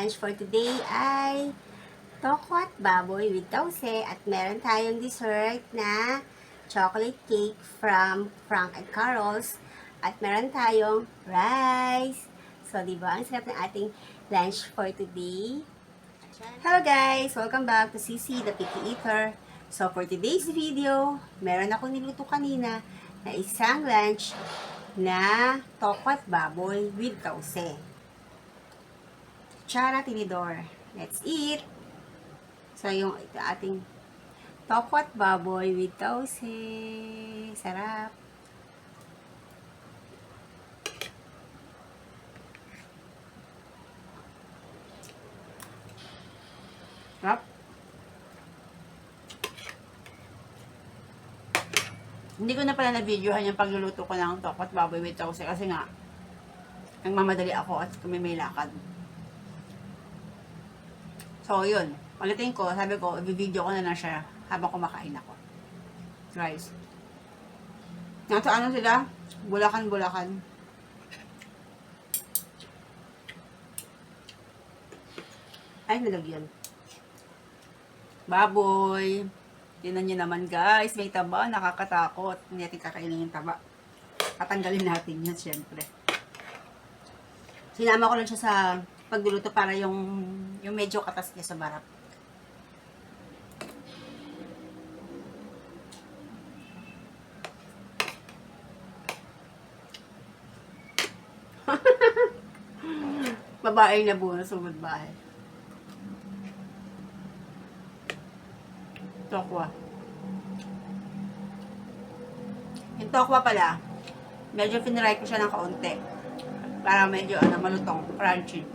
lunch for today ay tokwat baboy with tause at meron tayong dessert na chocolate cake from Frank and Carol's at meron tayong rice. So, di ba? Ang sarap ng ating lunch for today. Hello guys! Welcome back to CC the Picky Eater. So, for today's video, meron ako niluto kanina na isang lunch na tokwat baboy with tause. Chara tinidor. Let's eat! So, yung ito ating tokwat baboy with tause. Sarap! Sarap! Hindi ko na pala na-videohan yung pagluluto ko ng tokwat baboy with tause kasi nga nagmamadali ako at may lakad. So, yun. Pagdating ko, sabi ko, i-video ko na lang siya habang kumakain ako. Guys. Nasa ano sila? Bulacan-Bulacan. Ay, nalagyan. Baboy. Tingnan nyo naman, guys. May taba. Nakakatakot. Hindi natin kakainin yung taba. Tatanggalin natin yan, syempre. Sinama ko lang siya sa pagluluto para yung medyo katas niya sa barap. Babae na buo na sumod bahay. Tokwa. Yung tokwa pala, medyo piniray ko siya ng kaunti. Para medyo malutong, crunchy.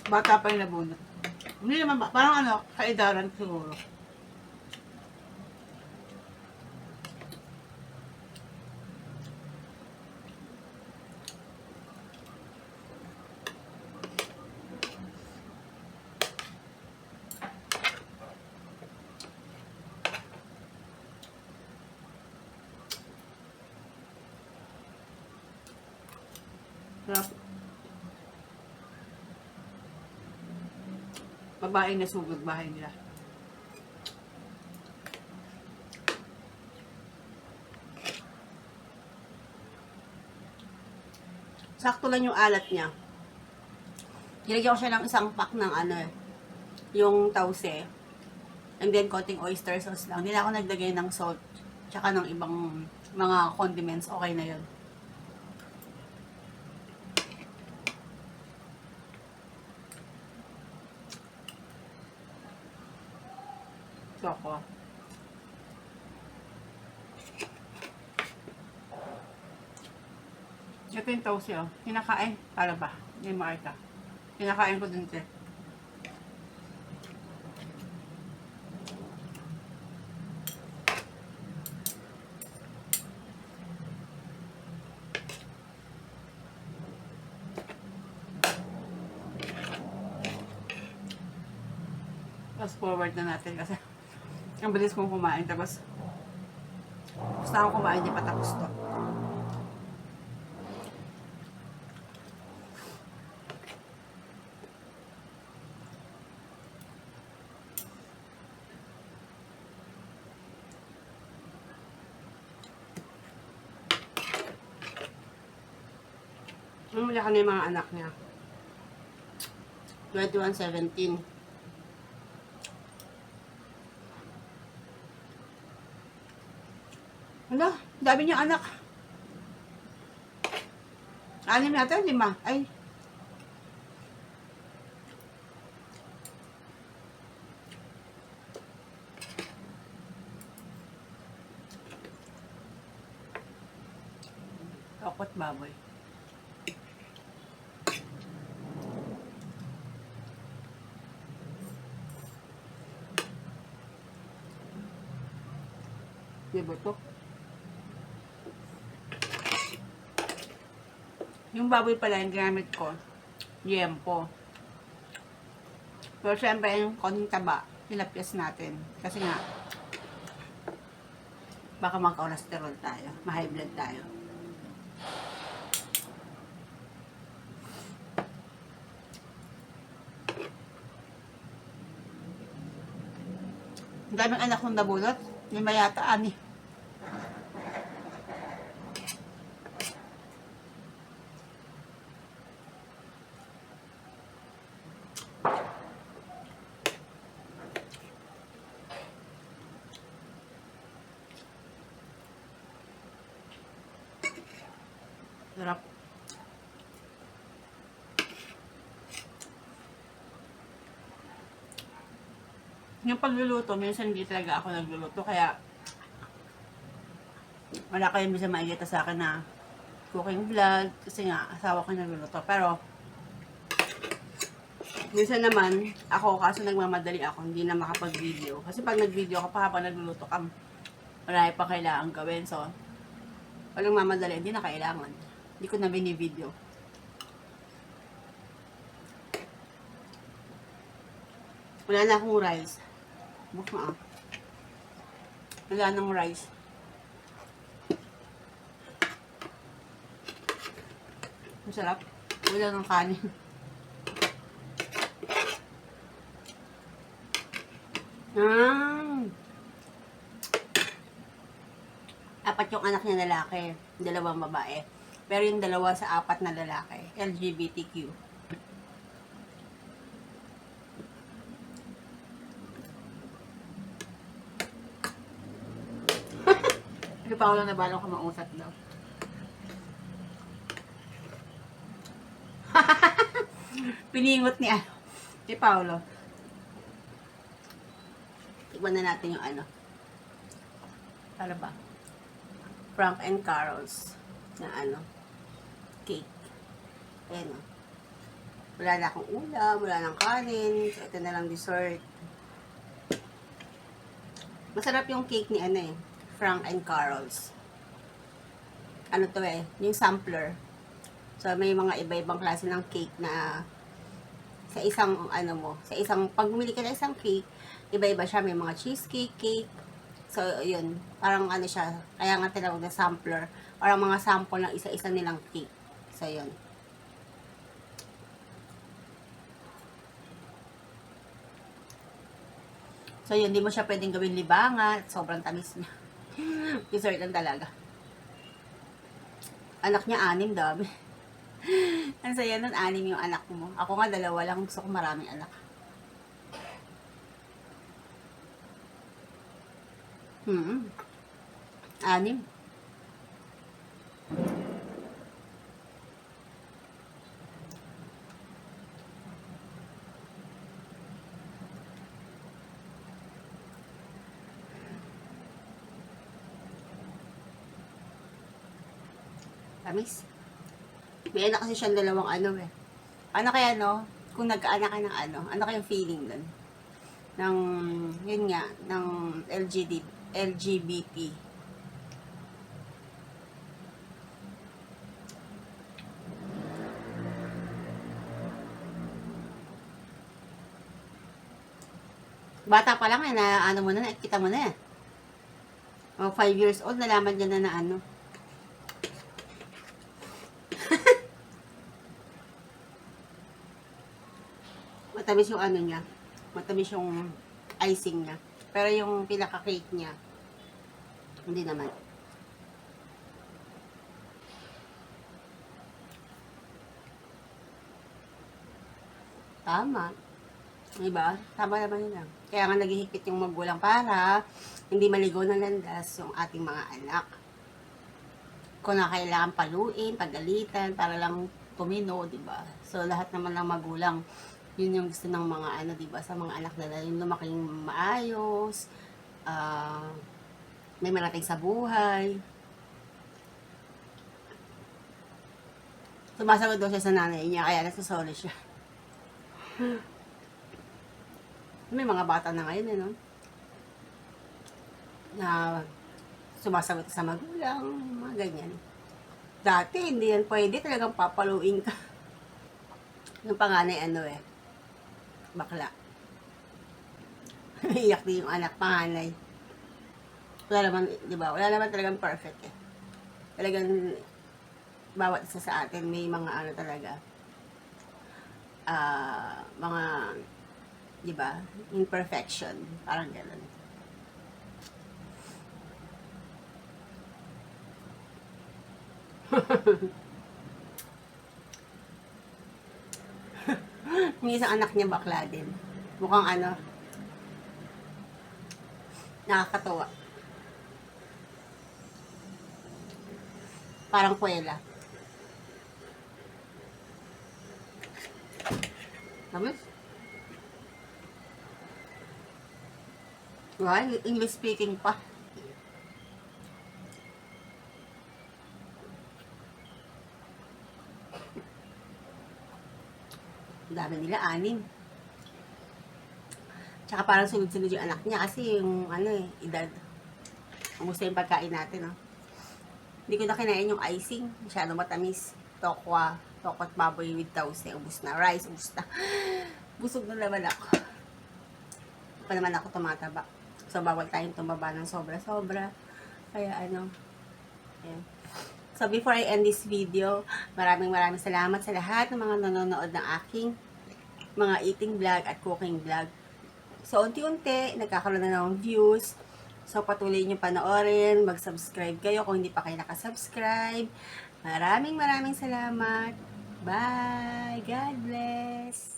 Bata pa yung nabunot. Hindi naman ba? Parang kaidaran siguro. Sarap. Babae na sugod bahay nila. Sakto lang yung alat niya. Nilagyan ko siya ng isang pack ng yung tause. And then, konting oyster sauce lang. Hindi na ako naglagay ng salt. Tsaka ng ibang mga condiments. Okay na yun. Ako. Ito yung toast yun. Kinakain. Para ba? Hindi makita. Kinakain ko din ito. Fast forward na natin kasi ang bilis kong kumain, tapos gusto akong kumain, di pa tapos to. Mamuli ka na yung mga anak niya. 21-17. Hala, dami niyang anak. 6 natin, 5. Ay. Tokwat baboy. Diba to? Yung baboy pala yung ginamit ko, liempo. Pero syempre, yung konting taba, pinapyas natin. Kasi nga, Baka magka-cholesterol tayo, ma-high blood tayo. Ang daming anak kong nabulot. 5 yata, 6. Sarap. Yung pagluluto, minsan hindi talaga ako nagluluto. Kaya, wala kayong bisa makikita sa akin na cooking vlog. Kasi nga, asawa ko nagluluto. Pero, minsan naman, ako, kaso nagmamadali ako, hindi na makapag-video. Kasi pag nag-video ako pa habang nagluluto ka, marami pa kailangan gawin. So, pag nagmamadali, hindi na kailangan. Hindi ko na bini-video. Wala na akong rice. Buka. Wala nang rice. Masarap. Wala nang kanin. Apat yung anak niya lalaki, 2 babae. Pero yung 2 sa 4 na lalaki, LGBTQ. Hindi pa ako lang nabalong ka mausat daw. Piningot ni Paolo. Tikman na natin yung ano. Para ba? Frank and Carol's na cake. Ayan o. Wala na akong ulam, wala nang kanin. So, ito na lang dessert. Masarap yung cake ni Frank and Carol's. Ano to yung sampler. So, may mga iba-ibang klase ng cake na sa isang pag bumili ka ng isang cake, iba-iba siya. May mga cheesecake, cake. So, yun. Parang siya. Kaya nga tinawag na sampler. Parang mga sample ng isa-isa nilang cake. So, yun. So, yun. Di mo siya pwedeng gawin libangan. Sobrang tamis niya. Dessert lang talaga. Anak niya 6, dami. Ang saya nun, 6 yung anak mo. Ako nga 2 lang. Gusto ko maraming anak. 6. Tamis. May anak kasi siyang 2 Ano kaya kung nagkaanak ka ng ano kayang feeling nun? Yun nga, ng LGBT. Bata pa lang na mo na, kita mo na 5 years old, nalaman niya na matamis yung niya. Matamis yung icing niya. Pero yung pinaka-cake niya, hindi naman. Tama. Diba? Tama naman yun. Kaya nga naghihigpit yung magulang para hindi maligaw ng landas yung ating mga anak. Kung na kailangan paluin, pagalitan, para lang tumino, diba? So, lahat naman ng magulang, yun yung gusto ng mga diba, sa mga anak nila, yung lumaking maayos, may marating sa buhay. Sumasagot daw siya sa nanay niya, kaya nasusoli siya. May mga bata na ngayon, na sumasagot sa magulang, mga ganyan. Dati, hindi yan pwede, talagang papaluin ka. Yung panganay, bakla. Iyak din yung anak, panganay. Wala naman, di ba? Wala naman talagang perfect eh. Talagang bawat isa sa atin may mga ano talaga, mga, di ba, imperfection, parang gano'n. Yung isang anak niya bakla din. Mukhang ano, nakakatuwa. Parang kuwela. Tapos, well, English speaking pa. Ang dami nila, 6. Tsaka parang sunod-sunod yung anak niya kasi yung ano eh, edad. Kumusta yung pagkain natin, no? Hindi ko na kinain yung icing. Masyado matamis. Tokwa at baboy with tausi. Ubus na. Rice, ubus na. Busog na naman ako. Pa naman ako tumataba. So, bawal tayong tumaba ng sobra-sobra. Kaya ano, ayan. So, before I end this video, maraming salamat sa lahat ng mga nanonood ng aking mga eating vlog at cooking vlog. So, unti-unti, nagkakaroon na ng views. So, patuloy nyo panoorin. Mag-subscribe kayo kung hindi pa kayo nakasubscribe. Maraming salamat. Bye! God bless!